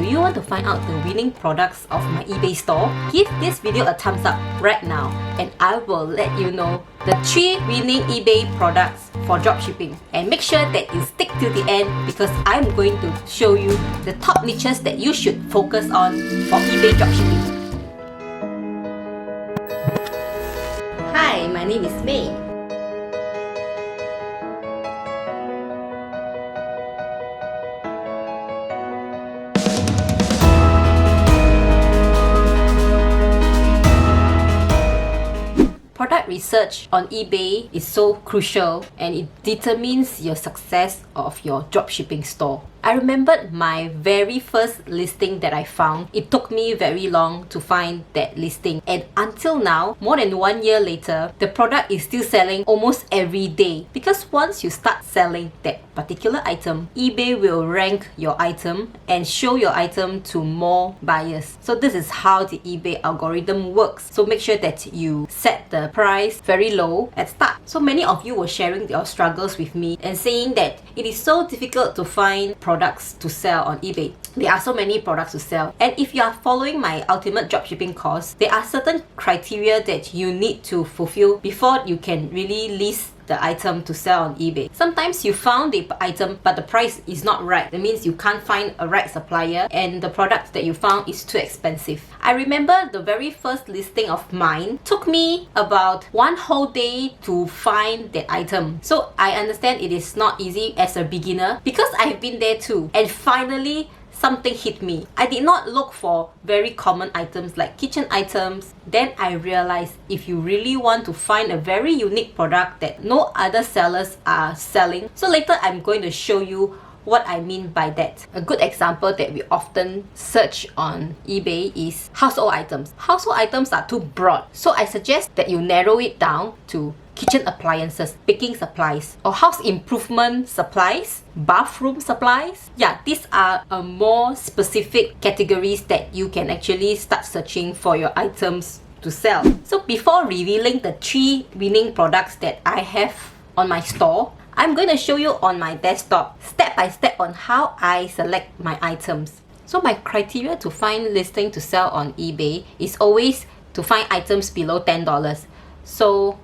you want to find out the winning products of my eBay store? Give this video a thumbs up right now and I will let you know the 3 winning eBay products for dropshipping. And make sure that you stick to the end because I'm going to show you the top niches that you should focus on for eBay dropshipping. Hi, my name is May. Product research on eBay is so crucial and it determines your success of your dropshipping store. I remembered my very first listing that I found. It took me very long to find that listing, and until now, more than 1 year later, the product is still selling almost every day. Because once you start selling that particular item, eBay will rank your item and show your item to more buyers. So this is how the eBay algorithm works. So make sure that you set the price very low at start. So many of you were sharing your struggles with me and saying that it is so difficult to find products to sell on eBay. There are so many products to sell, and if you are following my ultimate dropshipping course, there are certain criteria that you need to fulfill before you can really list the item to sell on eBay. Sometimes you found the item but the price is not right. That means you can't find a right supplier and the product that you found is too expensive. I remember the very first listing of mine took me about 1 whole day to find that item. So I understand it is not easy as a beginner because I've been there too. And finally, something hit me. I did not look for very common items like kitchen items. Then I realized if you really want to find a very unique product that no other sellers are selling. So later I'm going to show you what I mean by that. A good example that we often search on eBay is household items. Household items are too broad. So I suggest that you narrow it down to kitchen appliances, baking supplies, or house improvement supplies, bathroom supplies. Yeah, these are more specific categories that you can actually start searching for your items to sell. So before revealing the 3 winning products that I have on my store, I'm going to show you on my desktop step by step on how I select my items. So my criteria to find listing to sell on eBay is always to find items below $10. So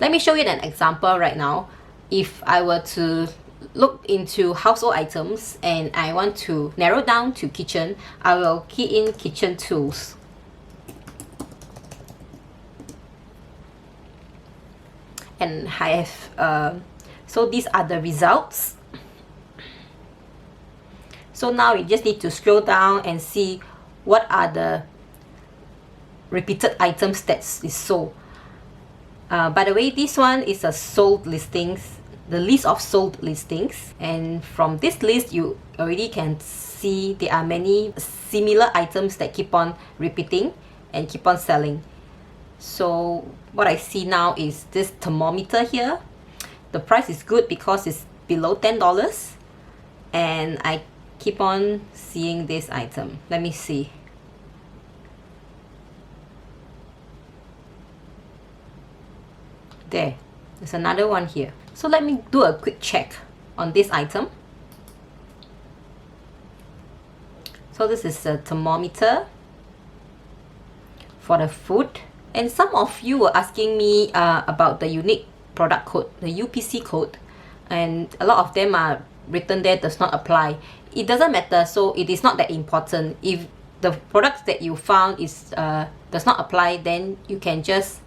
let me show you an example right now. If I were to look into household items and I want to narrow down to kitchen, I will key in kitchen tools. And I have, so these are the results. So now we just need to scroll down and see what are the repeated items that is sold. By the way, this one is a sold listings, the list of sold listings, and from this list you already can see there are many similar items that keep on repeating and keep on selling. So what I see now is this thermometer here. The price is good because it's below $10, and I keep on seeing this item. Let me see. There's another one here. So let me do a quick check on this item. So this is a thermometer for the food. And some of you were asking me about the unique product code, the UPC code. And a lot of them are written there does not apply. It doesn't matter, so it is not that important. If the products that you found is does not apply, then you can just,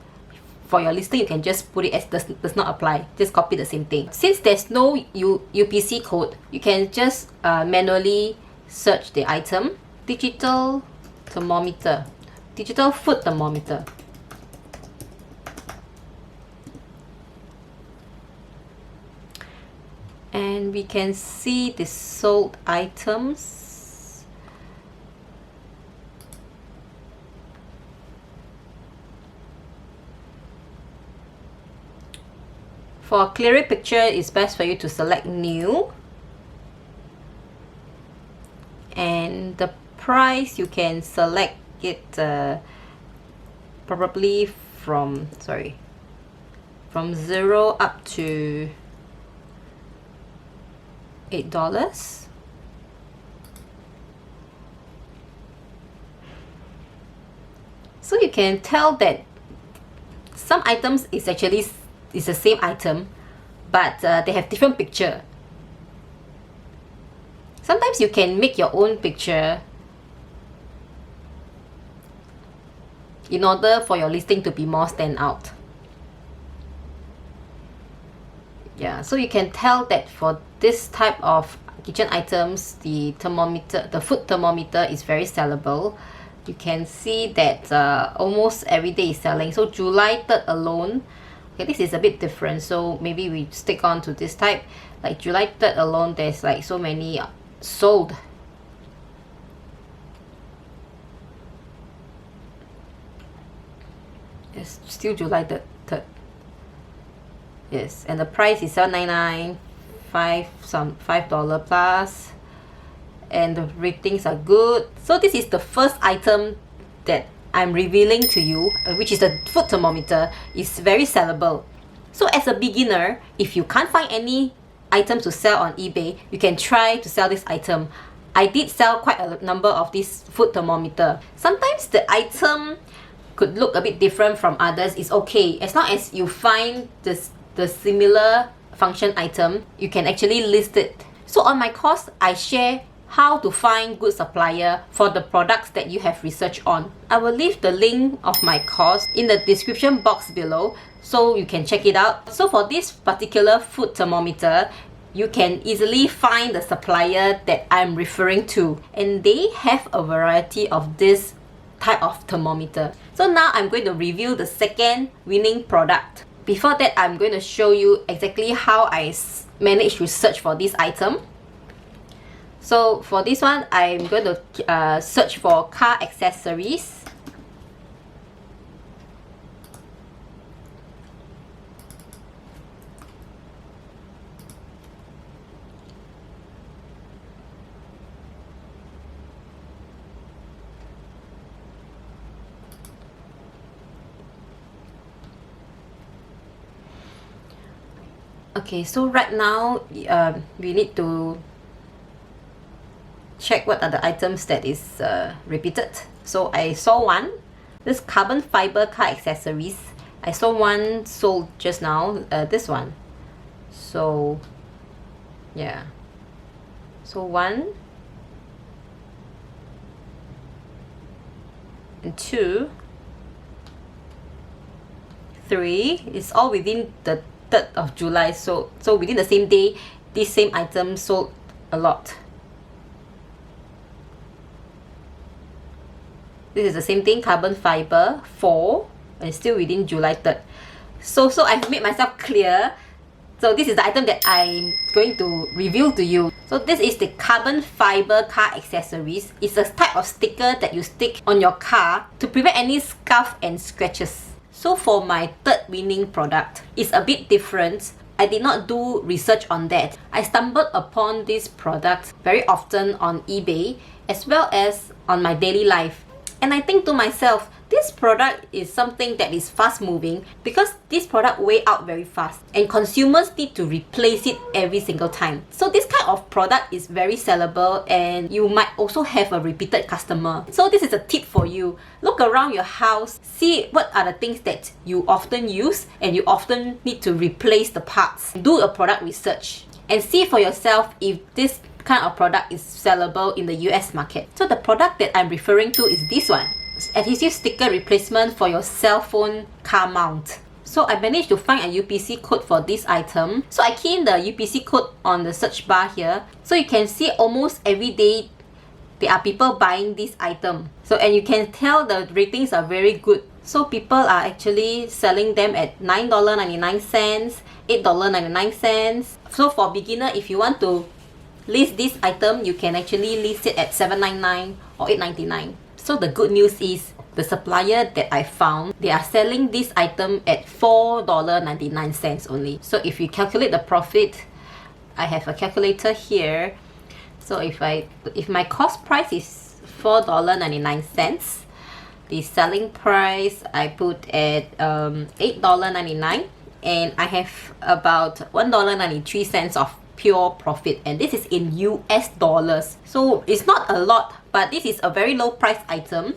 for your listing, you can just put it as does not apply. Just copy the same thing. Since there's no UPC code, you can just manually search the item. Digital thermometer. Digital food thermometer. And we can see the sold items. For a clearer picture, it's best for you to select new. And the price, you can select it probably from 0 up to $8. So you can tell that some items is actually the same item, but they have different picture. Sometimes you can make your own picture in order for your listing to be more stand out. Yeah, so you can tell that for this type of kitchen items, the thermometer, the food thermometer is very sellable. You can see that almost every day is selling. So July 3rd alone, okay, this is a bit different, so maybe we stick on to this type. Like July 3rd alone, there's like so many sold. It's still July 3rd. Yes, and the price is $7.99, $5 plus, and the ratings are good. So this is the first item that I'm revealing to you, which is the food thermometer. It's very sellable. So as a beginner, if you can't find any items to sell on eBay, you can try to sell this item. I did sell quite a number of this food thermometer. Sometimes the item could look a bit different from others. It's okay, as long as you find the similar function item, you can actually list it. So on my course, I share how to find good supplier for the products that you have researched on. I will leave the link of my course in the description box below, so you can check it out. So for this particular food thermometer, you can easily find the supplier that I'm referring to, and they have a variety of this type of thermometer. So now I'm going to review the second winning product. Before that, I'm going to show you exactly how I managed to search for this item. So for this one, I'm going to search for car accessories. Okay, so right now we need to check what are the items that is repeated. So I saw one, this carbon fiber car accessories. I saw one sold just now, this one. So yeah, so 1 and 2, 3, it's all within the 3rd of July, so within the same day, this same item sold a lot. This is the same thing, carbon fiber 4, and still within July 3rd. So I've made myself clear. So this is the item that I'm going to reveal to you. So this is the carbon fiber car accessories. It's a type of sticker that you stick on your car to prevent any scuff and scratches. So for my third winning product, it's a bit different. I did not do research on that. I stumbled upon this product very often on eBay as well as on my daily life. And I think to myself, this product is something that is fast moving because this product weigh out very fast and consumers need to replace it every single time. So this kind of product is very sellable and you might also have a repeated customer. So this is a tip for you. Look around your house, see what are the things that you often use and you often need to replace the parts. Do a product research and see for yourself if this kind of product is sellable in the US market. So the product that I'm referring to is this one. Adhesive sticker replacement for your cell phone car mount. So I managed to find a UPC code for this item. So I key in the UPC code on the search bar here. So you can see almost every day there are people buying this item. So and you can tell the ratings are very good. So people are actually selling them at $9.99, $8.99. So for beginner, if you want to list this item, you can actually list it at $7.99 or $8.99. So the good news is the supplier that I found, they are selling this item at $4.99 only. So if you calculate the profit, I have a calculator here. So if my cost price is $4.99, the selling price I put at $8.99, and I have about $1.93 of pure profit, and this is in US dollars. So it's not a lot, but this is a very low price item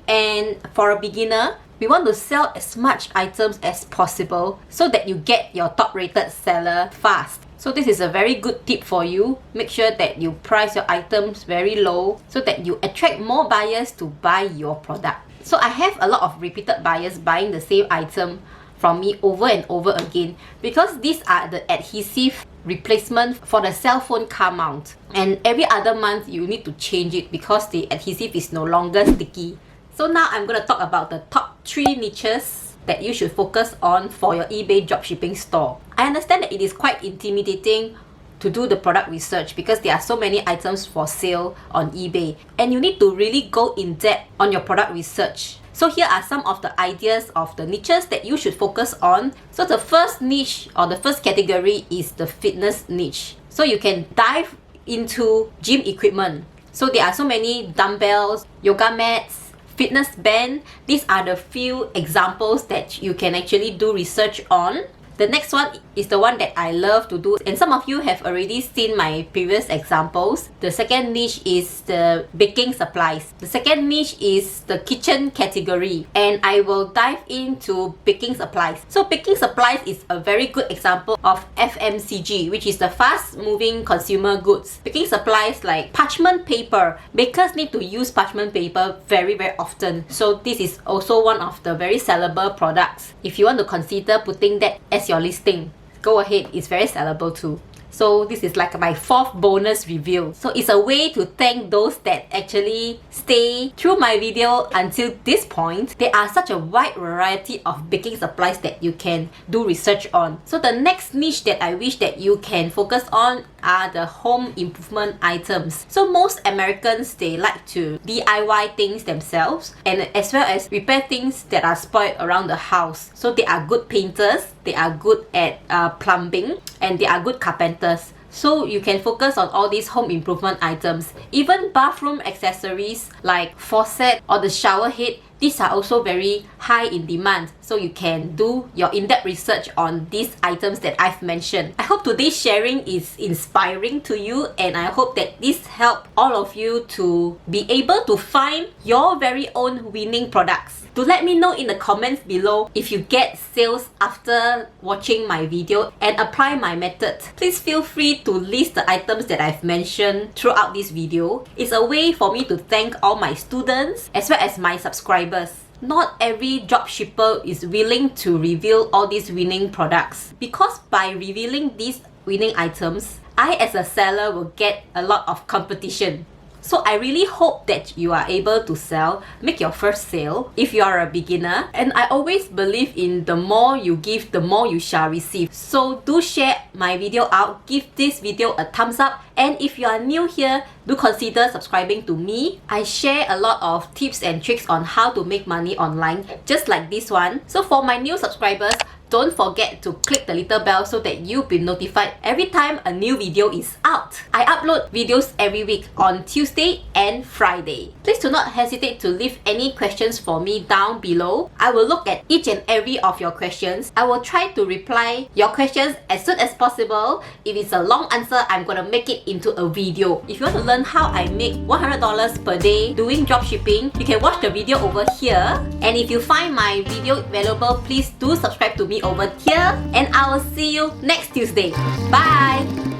And for a beginner, we want to sell as much items as possible so that you get your top rated seller fast. So this is a very good tip for you. Make sure that you price your items very low so that you attract more buyers to buy your product. So I have a lot of repeated buyers buying the same item from me over and over again because these are the adhesive replacement for the cell phone car mount, and every other month you need to change it because the adhesive is no longer sticky. So now I'm going to talk about the top 3 niches that you should focus on for your eBay dropshipping store. I understand that it is quite intimidating to do the product research because there are so many items for sale on eBay and you need to really go in depth on your product research. So here are some of the ideas of the niches that you should focus on. So the first niche or the first category is the fitness niche. So you can dive into gym equipment. So there are so many dumbbells, yoga mats, fitness band. These are the few examples that you can actually do research on. The next one is the one that I love to do, and some of you have already seen my previous examples. The second niche is the baking supplies. The second niche is the kitchen category, and I will dive into baking supplies. So baking supplies is a very good example of FMCG, which is the fast moving consumer goods. Baking supplies like parchment paper. Bakers need to use parchment paper very often. So this is also one of the very sellable products. If you want to consider putting that as your listing, go ahead, it's very sellable too. So this is like my 4th bonus review. So it's a way to thank those that actually stay through my video until this point. There are such a wide variety of baking supplies that you can do research on. So the next niche that I wish that you can focus on are the home improvement items. So most Americans, they like to DIY things themselves and as well as repair things that are spoiled around the house. So they are good painters, they are good at plumbing, and they are good carpenters. So you can focus on all these home improvement items. Even bathroom accessories like faucet or the shower head, these are also very high in demand. So you can do your in-depth research on these items that I've mentioned. I hope today's sharing is inspiring to you, and I hope that this helped all of you to be able to find your very own winning products. Do let me know in the comments below if you get sales after watching my video and apply my method. Please feel free to list the items that I've mentioned throughout this video. It's a way for me to thank all my students as well as my subscribers. Not every dropshipper is willing to reveal all these winning products, because by revealing these winning items, I as a seller will get a lot of competition. So I really hope that you are able to sell, make your first sale if you are a beginner. And I always believe in the more you give, the more you shall receive. So do share my video out, give this video a thumbs up. And if you are new here, do consider subscribing to me. I share a lot of tips and tricks on how to make money online, just like this one. So for my new subscribers, don't forget to click the little bell so that you'll be notified every time a new video is out. I upload videos every week on Tuesday and Friday. Please do not hesitate to leave any questions for me down below. I will look at each and every of your questions. I will try to reply your questions as soon as possible. If it's a long answer, I'm gonna make it into a video. If you want to learn how I make $100 per day doing dropshipping, you can watch the video over here. And if you find my video valuable, please do subscribe to me over here, and I will see you next Tuesday. Bye!